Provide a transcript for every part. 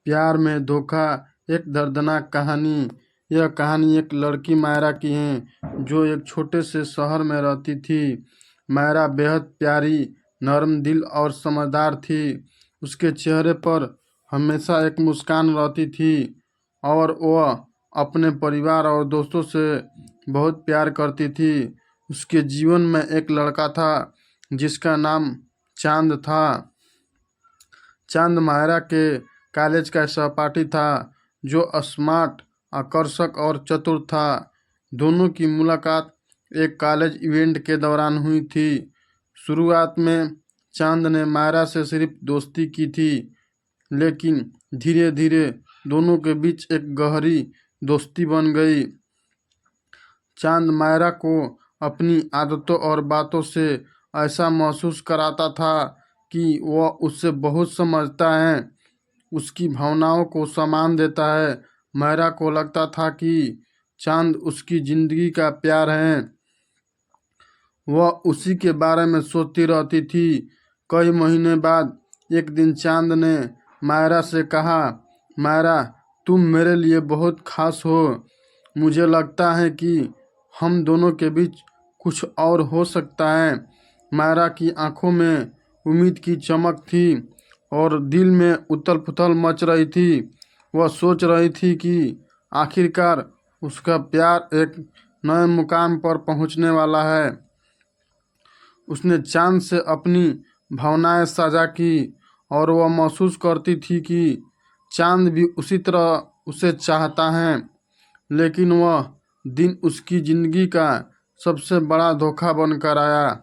प्यार में धोखा, एक दर्दनाक कहानी। यह कहानी एक लड़की मायरा की है जो एक छोटे से शहर में रहती थी। मायरा बेहद प्यारी, नरम दिल और समझदार थी। उसके चेहरे पर हमेशा एक मुस्कान रहती थी और वह अपने परिवार और दोस्तों से बहुत प्यार करती थी। उसके जीवन में एक लड़का था जिसका नाम चांद था। चांद मायरा के कॉलेज का सहपाठी था जो स्मार्ट, आकर्षक और चतुर था। दोनों की मुलाकात एक कॉलेज इवेंट के दौरान हुई थी। शुरुआत में चांद ने मायरा से सिर्फ दोस्ती की थी, लेकिन धीरे धीरे दोनों के बीच एक गहरी दोस्ती बन गई। चांद मायरा को अपनी आदतों और बातों से ऐसा महसूस कराता था कि वह उससे बहुत समझता है, उसकी भावनाओं को सम्मान देता है। मायरा को लगता था कि चांद उसकी ज़िंदगी का प्यार है। वह उसी के बारे में सोचती रहती थी। कई महीने बाद एक दिन चांद ने मायरा से कहा, मायरा, तुम मेरे लिए बहुत खास हो। मुझे लगता है कि हम दोनों के बीच कुछ और हो सकता है। मायरा की आंखों में उम्मीद की चमक थी और दिल में उथल पुथल मच रही थी। वह सोच रही थी कि आखिरकार उसका प्यार एक नए मुकाम पर पहुंचने वाला है। उसने चांद से अपनी भावनाएं साझा की और वह महसूस करती थी कि चांद भी उसी तरह उसे चाहता है। लेकिन वह दिन उसकी ज़िंदगी का सबसे बड़ा धोखा बनकर आया।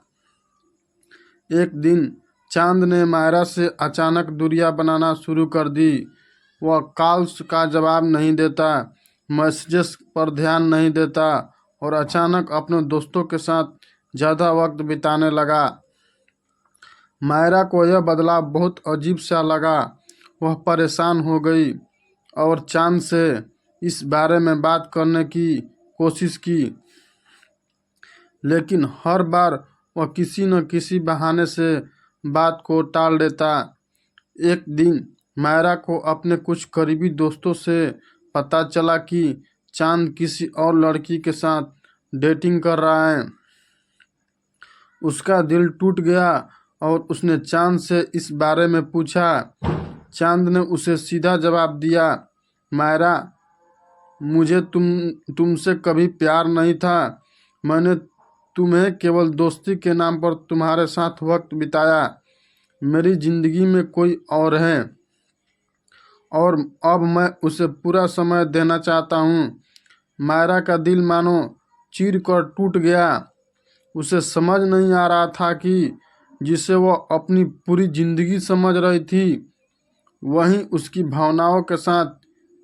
एक दिन चांद ने मायरा से अचानक दूरियां बनाना शुरू कर दी। वह कॉल्स का जवाब नहीं देता, मैसेजेस पर ध्यान नहीं देता और अचानक अपने दोस्तों के साथ ज़्यादा वक्त बिताने लगा। मायरा को यह बदलाव बहुत अजीब सा लगा। वह परेशान हो गई और चांद से इस बारे में बात करने की कोशिश की, लेकिन हर बार वह किसी न किसी बहाने से बात को टाल देता। एक दिन मायरा को अपने कुछ करीबी दोस्तों से पता चला कि चांद किसी और लड़की के साथ डेटिंग कर रहा है। उसका दिल टूट गया और उसने चांद से इस बारे में पूछा। चांद ने उसे सीधा जवाब दिया, मायरा, मुझे तुमसे कभी प्यार नहीं था। मैंने तुम्हें केवल दोस्ती के नाम पर तुम्हारे साथ वक्त बिताया। मेरी ज़िंदगी में कोई और है और अब मैं उसे पूरा समय देना चाहता हूँ। मायरा का दिल मानो चीर कर टूट गया। उसे समझ नहीं आ रहा था कि जिसे वह अपनी पूरी ज़िंदगी समझ रही थी, वहीं उसकी भावनाओं के साथ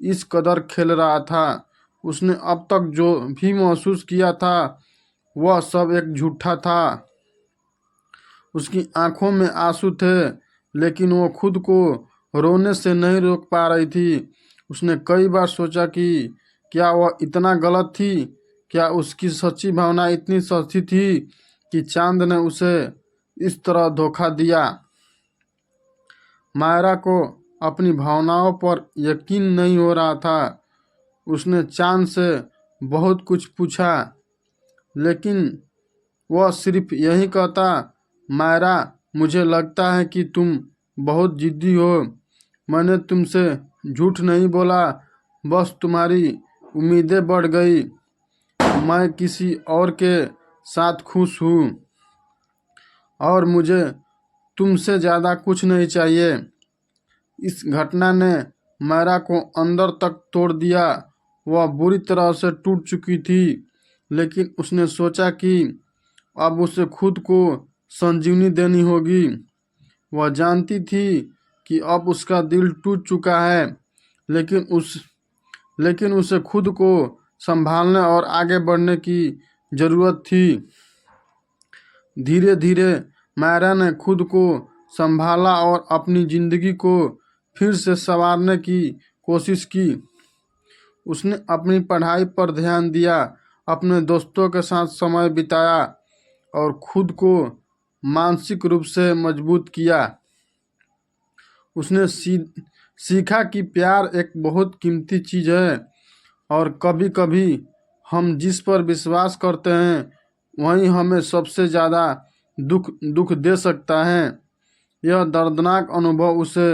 इस कदर खेल रहा था। उसने अब तक जो भी महसूस किया था वह सब एक झूठा था। उसकी आंखों में आंसू थे, लेकिन वो खुद को रोने से नहीं रोक पा रही थी। उसने कई बार सोचा कि क्या वह इतना गलत थी, क्या उसकी सच्ची भावना इतनी सच्ची थी कि चांद ने उसे इस तरह धोखा दिया। मायरा को अपनी भावनाओं पर यकीन नहीं हो रहा था। उसने चांद से बहुत कुछ पूछा, लेकिन वह सिर्फ यही कहता, मायरा, मुझे लगता है कि तुम बहुत जिद्दी हो। मैंने तुमसे झूठ नहीं बोला, बस तुम्हारी उम्मीदें बढ़ गई। मैं किसी और के साथ खुश हूँ और मुझे तुमसे ज़्यादा कुछ नहीं चाहिए। इस घटना ने मायरा को अंदर तक तोड़ दिया। वह बुरी तरह से टूट चुकी थी, लेकिन उसने सोचा कि अब उसे खुद को संजीवनी देनी होगी। वह जानती थी कि अब उसका दिल टूट चुका है, लेकिन उसे खुद को संभालने और आगे बढ़ने की ज़रूरत थी। धीरे धीरे मायरा ने खुद को संभाला और अपनी ज़िंदगी को फिर से संवारने की कोशिश की। उसने अपनी पढ़ाई पर ध्यान दिया, अपने दोस्तों के साथ समय बिताया और खुद को मानसिक रूप से मजबूत किया। उसने सीखा कि प्यार एक बहुत कीमती चीज़ है और कभी कभी हम जिस पर विश्वास करते हैं वही हमें सबसे ज़्यादा दुख दुख दे सकता है। यह दर्दनाक अनुभव उसे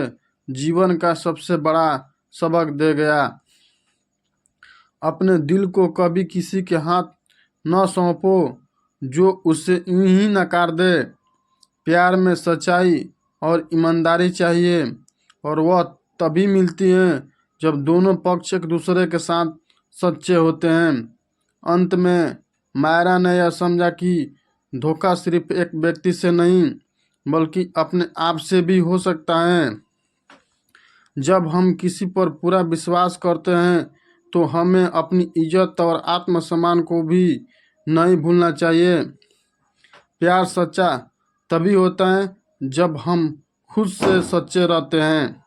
जीवन का सबसे बड़ा सबक दे गया। अपने दिल को कभी किसी के हाथ न सौंपो जो उसे यूं ही नकार दे। प्यार में सच्चाई और ईमानदारी चाहिए और वह तभी मिलती है जब दोनों पक्ष एक दूसरे के साथ सच्चे होते हैं। अंत में मायरा ने यह समझा कि धोखा सिर्फ एक व्यक्ति से नहीं बल्कि अपने आप से भी हो सकता है। जब हम किसी पर पूरा विश्वास करते हैं तो हमें अपनी इज्जत और आत्मसम्मान को भी नहीं भूलना चाहिए। प्यार सच्चा तभी होता है जब हम खुद से सच्चे रहते हैं।